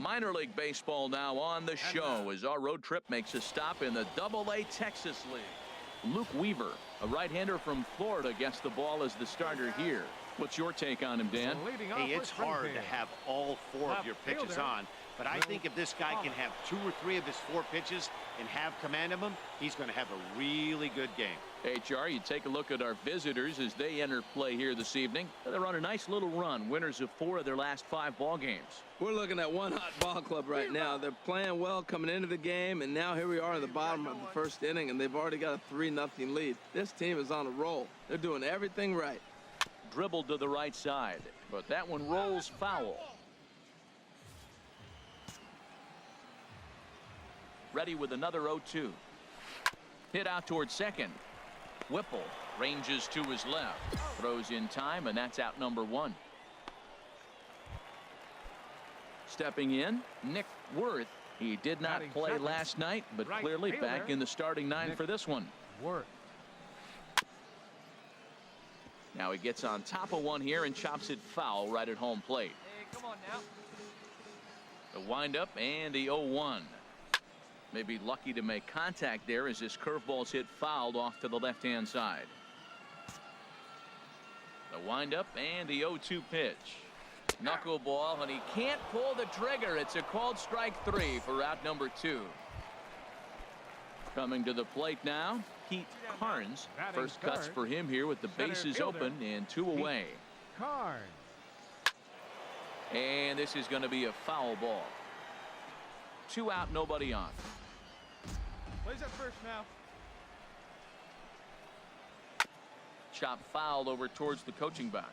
minor league baseball now on the show as our road trip makes a stop in the Double-A Texas League. Luke Weaver, a right-hander from Florida, gets the ball as the starter here. What's your take on him, Dan? Hey, it's hard to have all four of your pitches on, but I think if this guy can have 2 or 3 of his 4 pitches and have command of them, he's going to have a really good game. HR, you take a look at our visitors as they enter play here this evening. They're on a nice little run, winners of 4 of their last 5 ball games. We're looking at one hot ball club right now. They're playing well coming into the game, and now here we are in the bottom of the first inning, and they've already got a 3-0 lead. This team is on a roll. They're doing everything right. Dribbled to the right side, but that one rolls foul. Ready with another 0-2. Hit out towards second. Whipple ranges to his left, throws in time, and that's out number 1. Stepping in, Nick Worth. He did not play last night, but clearly back in the starting 9 for this one. Worth. Now he gets on top of one here and chops it foul right at home plate. Hey, come on now. The windup and the 0-1. Maybe lucky to make contact there as this curveball's hit fouled off to the left-hand side. The windup and the 0-2 pitch. Knuckleball, and he can't pull the trigger. It's a called strike 3 for out number 2. Coming to the plate now, Pete Carnes. First cuts for him here with the bases open and 2 away. Carnes. And this is going to be a foul ball. 2 out, nobody on. Plays at first now. Chop foul over towards the coaching box.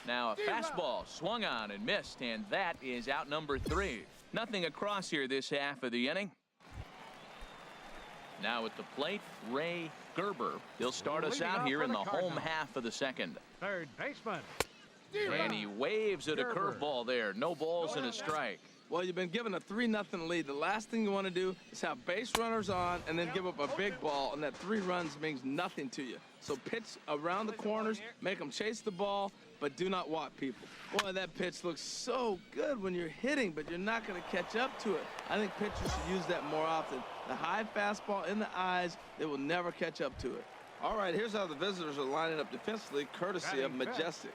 Now a fastball swung on and missed, and that is out number 3. Nothing across here this half of the inning. Now at the plate, Ray Gerber. He'll start us out here in the home half of the second. Third baseman. And he waves at a curveball there. No balls and a strike. Well, you've been given a 3-0 lead. The last thing you want to do is have base runners on and then give up a big ball, and that 3 runs means nothing to you. So pitch around the corners, make them chase the ball, but do not walk people. Boy, that pitch looks so good when you're hitting, but you're not going to catch up to it. I think pitchers should use that more often. The high fastball in the eyes, they will never catch up to it. All right, here's how the visitors are lining up defensively, courtesy of Majestic.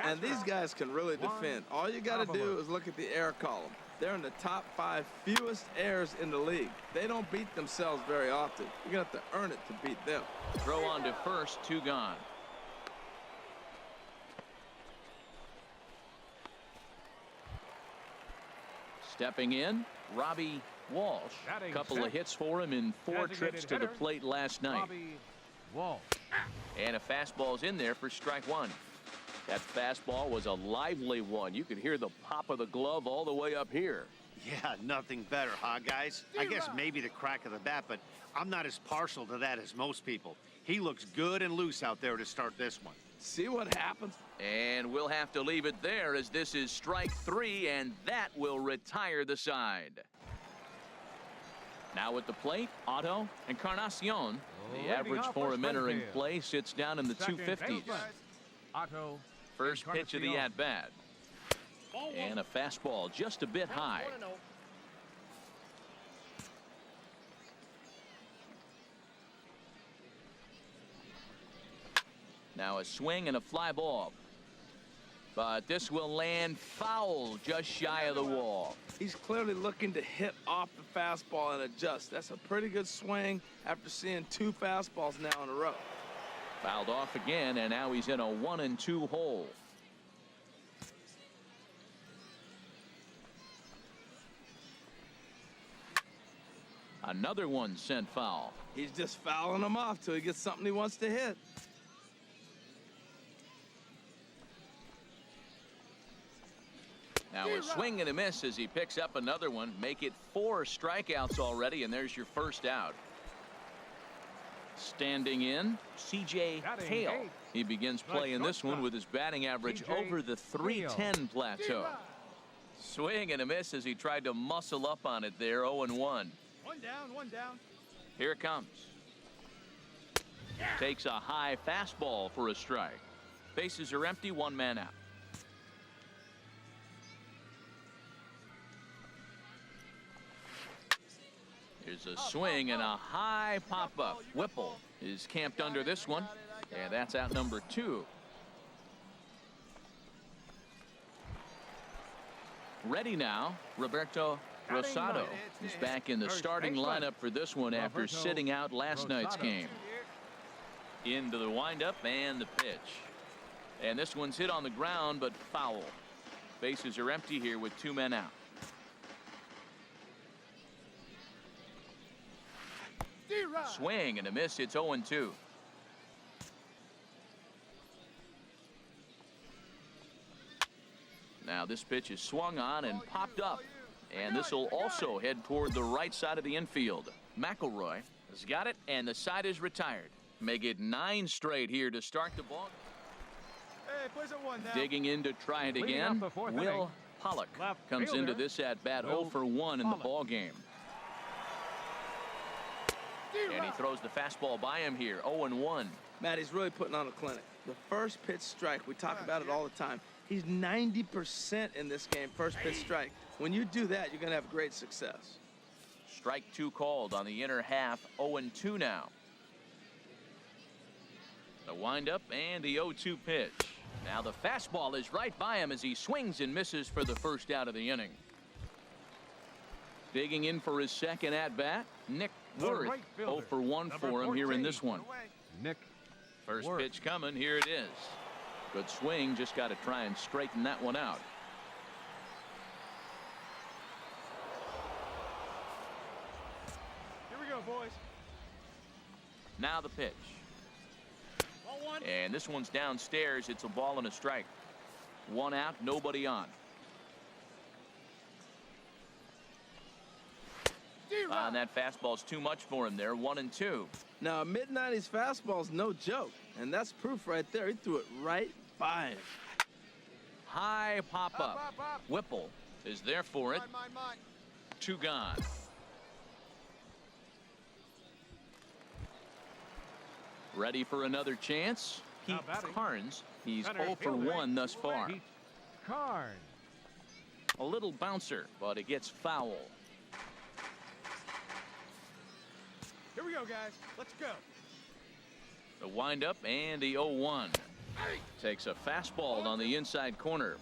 And these guys can really defend. All you got to do is look at the error column. They're in the top 5 fewest errors in the league. They don't beat themselves very often. You're going to have to earn it to beat them. Throw on to first, 2 gone. Stepping in, Robbie Walsh. A couple of hits for him in 4 trips to the plate last night. Walsh. And a fastball's in there for strike 1. That fastball was a lively one. You could hear the pop of the glove all the way up here. Yeah, nothing better, huh, guys? I guess maybe the crack of the bat, but I'm not as partial to that as most people. He looks good and loose out there to start this one. See what happens? And we'll have to leave it there as this is strike 3, and that will retire the side. Now at the plate, Otto Encarnacion. The average for him entering play sits down in the 250s. Otto. First pitch of the at-bat. And a fastball just a bit high. Now a swing and a fly ball. But this will land foul just shy of the wall. He's clearly looking to hit off the fastball and adjust. That's a pretty good swing after seeing 2 fastballs now in a row. Fouled off again, and now he's in a 1-2 hole. Another one sent foul. He's just fouling them off till he gets something he wants to hit. Now a swing and a miss as he picks up another one. Make it 4 strikeouts already, and there's your first out. Standing in, C.J. Hale. He begins playing this one with his batting average over the .310 plateau. Swing and a miss as he tried to muscle up on it there. 0-1. One down, one down. Here it comes. Takes a high fastball for a strike. Bases are empty, one man out. Here's a swing and a high pop-up. Whipple is camped under this one, and that's out number 2. Ready now, Roberto Rosado is back in the starting lineup for this one after sitting out last night's game. Into the windup and the pitch. And this one's hit on the ground, but foul. Bases are empty here with 2 men out. Swing and a miss. It's 0-2. Now this pitch is swung on and popped up. And this will also head toward the right side of the infield. McElroy has got it, and the side is retired. Make it 9 straight here to start the ball. Hey, place it 1 down. Digging in to try it again. Will Pollock comes into this at bat 0 for 1 in the ball game. And he throws the fastball by him here, 0-1. Matt, he's really putting on a clinic. The first pitch strike, we talk about it all the time. He's 90% in this game, first pitch strike. When you do that, you're going to have great success. Strike 2 called on the inner half, 0-2 now. The windup and the 0-2 pitch. Now the fastball is right by him as he swings and misses for the first out of the inning. Digging in for his second at-bat, Nick Worth. 0 for 1 for him here in this one. Nick First Worth. pitch coming. Here it is. Good swing. Just got to try and straighten that one out. Here we go, boys. Now the pitch. And this one's downstairs. It's a ball and a strike. 1 out, nobody on. And that fastball's too much for him there. 1-2. Now, a mid-90s fastball's no joke, and that's proof right there. He threw it right by him. High pop-up. Whipple is there for it. 2 gone. Ready for another chance? Pete Carnes. He's 0 for 1 thus far. Pete Carnes. A little bouncer, but it gets foul. Here we go, guys. Let's go. The windup and the 0-1. Takes a fastball on the inside corner.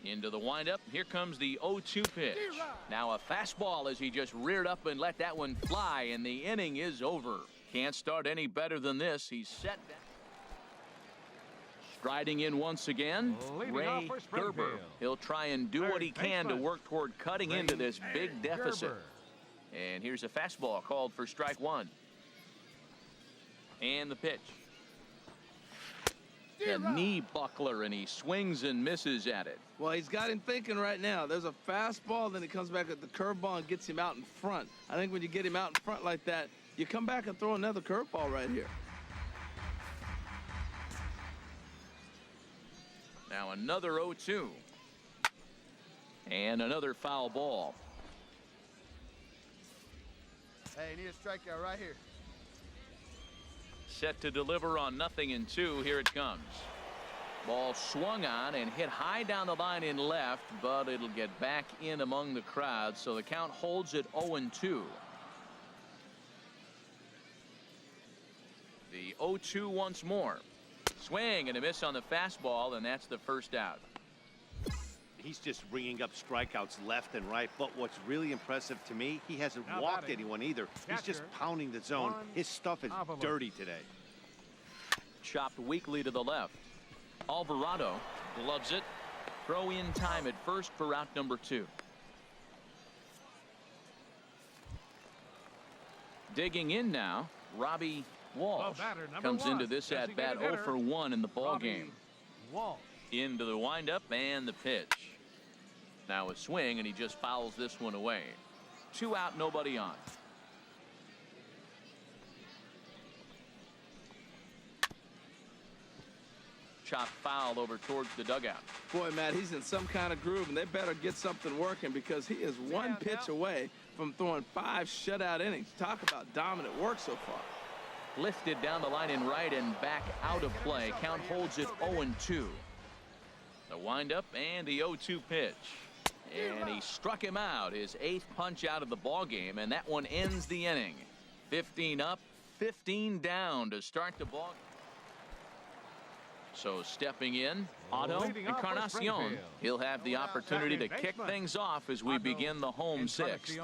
Into the windup. Here comes the 0-2 pitch. Now a fastball as he just reared up and let that one fly, and the inning is over. Can't start any better than this. He's set down. Striding in once again, Ray Gerber. He'll try and do what he can to work toward cutting into this big deficit. And here's a fastball called for strike 1. And the pitch. The knee buckler, and he swings and misses at it. Well, he's got him thinking right now. There's a fastball, then he comes back at the curveball and gets him out in front. I think when you get him out in front like that, you come back and throw another curveball right here. Now another 0-2. And another foul ball. Hey, you need a strikeout right here. Set to deliver on 0-2. Here it comes. Ball swung on and hit high down the line in left, but it'll get back in among the crowd, so the count holds at 0-2. The 0-2 once more. Swing and a miss on the fastball, and that's the first out. He's just ringing up strikeouts left and right, but what's really impressive to me, he hasn't walked anyone either. He's just pounding the zone. His stuff is dirty today. Chopped weakly to the left. Alvarado gloves it. Throw in time at first for out number 2. Digging in now, Robbie Walsh comes into this at bat 0 for 1 in the ball game. Walsh. Into the windup and the pitch. Now a swing, and he just fouls this one away. 2 out, nobody on. Chop foul over towards the dugout. Boy, Matt, he's in some kind of groove, and they better get something working because he is one pitch away from throwing 5 shutout innings. Talk about dominant work so far. Lifted down the line in right and back out of play. Count holds it 0-2. The windup and the 0-2 pitch. And he struck him out, his 8th punch out of the ball game, and that one ends the inning. 15 up, 15 down to start the ball. So stepping in, Otto Encarnacion. He'll have the opportunity to kick things off as we begin the home 6th.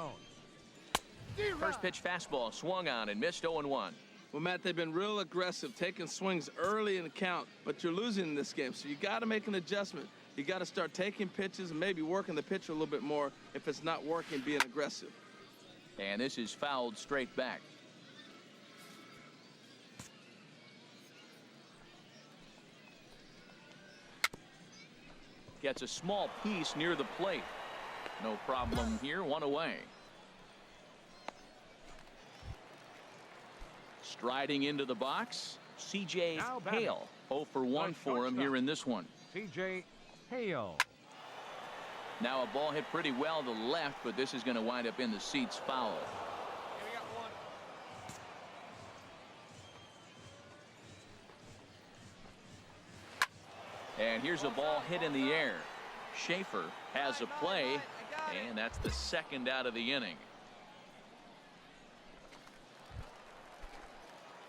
First pitch fastball swung on and missed 0-1. Well, Matt, they've been real aggressive, taking swings early in the count, but you're losing in this game, so you got to make an adjustment. You got to start taking pitches and maybe working the pitcher a little bit more if it's not working, being aggressive. And this is fouled straight back. Gets a small piece near the plate. No problem here, 1 away. Striding into the box, C.J. Hale. 0 for 1 for him here in this one. C.J. Hale. Now a ball hit pretty well to the left, but this is going to wind up in the seats foul. And here's a ball hit in the air. Schaefer has a play, and that's the 2nd out of the inning.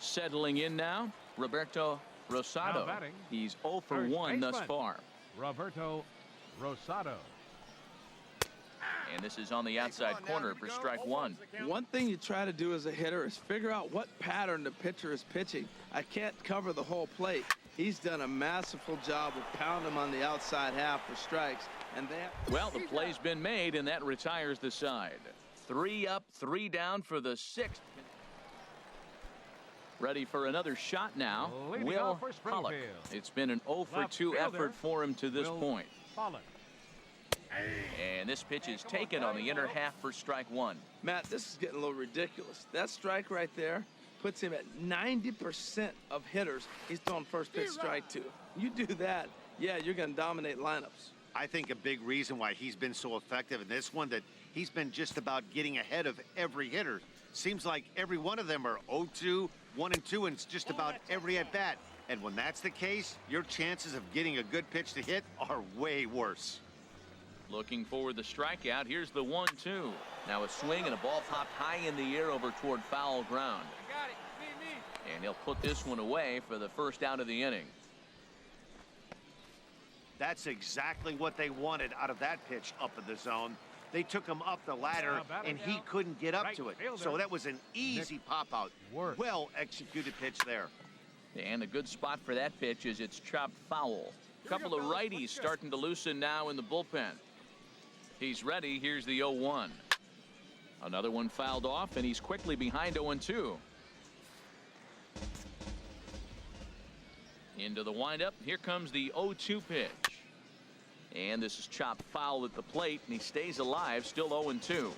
Settling in now, Roberto Rosado. He's 0 for 1 thus far. Roberto Rosado. And this is on the outside corner for strike 1. One thing you try to do as a hitter is figure out what pattern the pitcher is pitching. I can't cover the whole plate. He's done a masterful job of pounding him on the outside half for strikes. And well, the play's been made, and that retires the side. 3 up, 3 down for the 6th. Ready for another shot now, Will Pollock. It's been an 0 for 2 effort for him to this point. And this pitch is taken on the inner half for strike 1. Matt, this is getting a little ridiculous. That strike right there puts him at 90% of hitters he's throwing first pitch strike to. You do that, yeah, you're going to dominate lineups. I think a big reason why he's been so effective in this one, that he's been just about getting ahead of every hitter. Seems like every one of them are 0-2, 1-2, and it's just about every at-bat. And when that's the case, your chances of getting a good pitch to hit are way worse. Looking for the strikeout. Here's the 1-2. Now a swing and a ball popped high in the air over toward foul ground. Got it. Me. And he'll put this one away for the 1st out of the inning. That's exactly what they wanted out of that pitch up in the zone. They took him up the ladder, and he couldn't get up to it. So that was an easy pop-out. Well executed pitch there. And a good spot for that pitch is it's chopped foul. A couple of righties starting to loosen now in the bullpen. He's ready. Here's the 0-1. Another one fouled off, and he's quickly behind 0-2. Into the windup. Here comes the 0-2 pitch. And this is chopped foul at the plate, and he stays alive, still 0-2.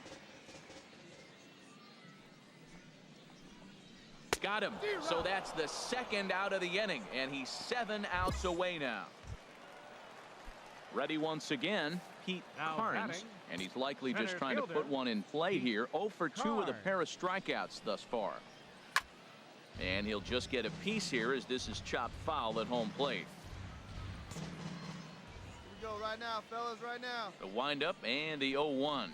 Got him. So that's the 2nd out of the inning, and he's 7 outs away now. Ready once again, Pete Carnes, and he's likely just trying to put one in play here. 0 for 2 with a pair of strikeouts thus far. And he'll just get a piece here as this is chopped foul at home plate. Here we go right now, fellas, right now. The windup and the 0-1.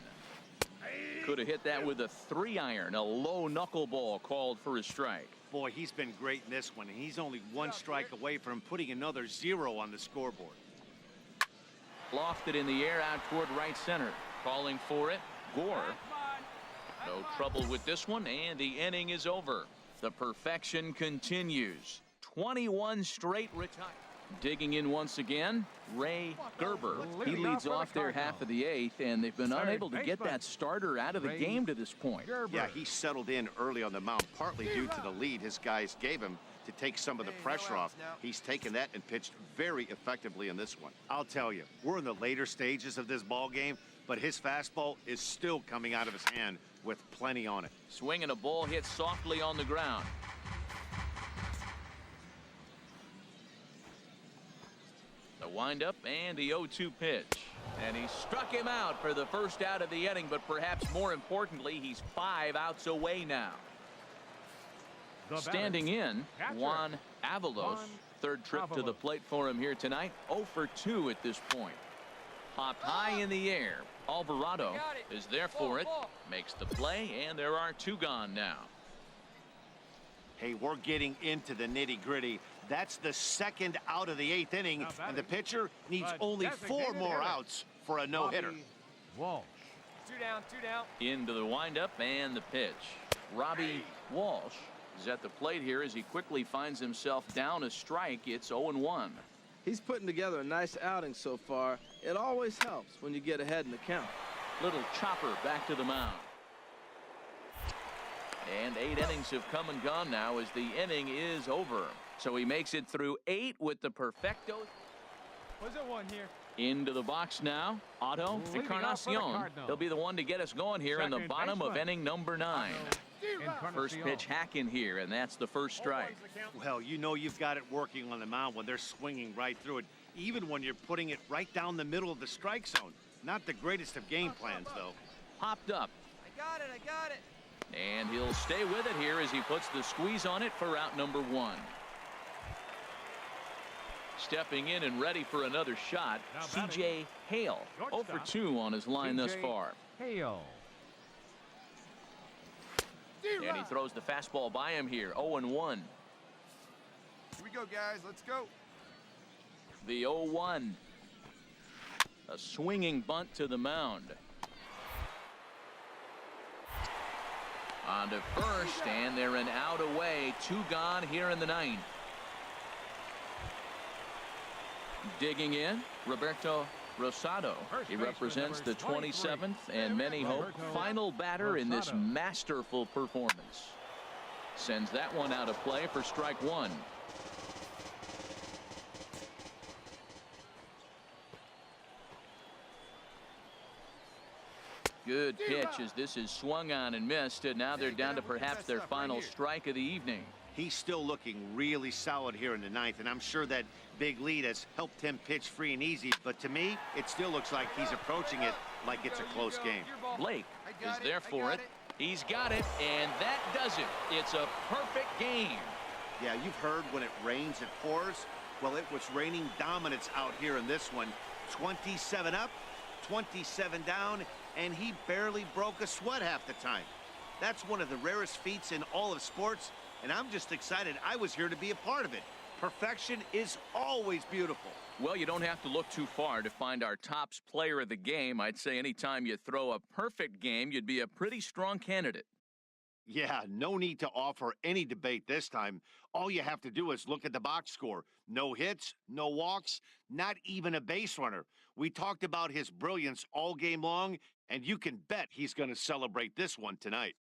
Could have hit that with a 3-iron, a low knuckleball called for a strike. Boy, he's been great in this one, and he's only 1 strike away from putting another 0 on the scoreboard. Lofted in the air out toward right center. Calling for it, Gore. No trouble with this one, and the inning is over. The perfection continues. 21 straight retire. Digging in once again, Ray Gerber. He leads off their half of the 8th, and they've been unable to get that starter out of the game to this point. Yeah, he settled in early on the mound, partly due to the lead his guys gave him to take some of the pressure off. He's taken that and pitched very effectively in this one. I'll tell you, we're in the later stages of this ball game, but his fastball is still coming out of his hand with plenty on it. Swinging a ball hit softly on the ground. The windup and the 0-2 pitch. And he struck him out for the first out of the inning, but perhaps more importantly, he's 5 outs away now. Standing in, Juan Avalos. Third trip to the plate for him here tonight. 0 for 2 at this point. Popped high in the air. Alvarado is there for it. Makes the play, and there are 2 gone now. Hey, we're getting into the nitty-gritty. That's the second out of the 8th inning, and the pitcher needs only 4 more outs for a no-hitter. Walsh. 2 down, 2 down. Into the windup and the pitch. Robbie Walsh is at the plate here as he quickly finds himself down a strike. It's 0-1. He's putting together a nice outing so far. It always helps when you get ahead in the count. Little chopper back to the mound. And 8 innings have come and gone now as the inning is over. So he makes it through 8 with the perfecto. What's that one here? Into the box now. Otto Leading off for the Encarnacion. Cardinals. He'll be the one to get us going here in the Second bottom of baseman. inning number 9. First Encarnacion. pitch hacking here, and that's the first strike. Well, you know you've got it working on the mound when they're swinging right through it, even when you're putting it right down the middle of the strike zone. Not the greatest of game plans, though. Popped up. I got it. And he'll stay with it here as he puts the squeeze on it for out number 1. Stepping in and ready for another shot, Now C.J. Hale. 0 for Shortstop. 2 on his line thus C.J. far. Hale. And he throws the fastball by him here. 0-1. Here we go, guys. Let's go. The 0-1. A swinging bunt to the mound. On to first, and they're an out away. 2 gone here in the 9th. Digging in, Roberto Rosado. First He baseman, represents the number 23. 27th and many hope Roberto final batter in this Rosado. masterful performance. Sends that one out of play for strike 1. Good pitch as this is swung on and missed, and now they're down to perhaps their final strike of the evening. He's still looking really solid here in the 9th, and I'm sure that big lead has helped him pitch free and easy. But to me, it still looks like he's approaching it like it's a close game. Blake is there for it. He's got it, and that does it. It's a perfect game. Yeah, you've heard when it rains, it pours. Well, it was raining dominance out here in this one. 27 up, 27 down, and he barely broke a sweat half the time. That's one of the rarest feats in all of sports, and I'm just excited I was here to be a part of it. Perfection is always beautiful. Well, you don't have to look too far to find our tops player of the game. I'd say anytime you throw a perfect game, you'd be a pretty strong candidate. Yeah, no need to offer any debate this time. All you have to do is look at the box score. No hits, no walks, not even a base runner. We talked about his brilliance all game long, and you can bet he's going to celebrate this one tonight.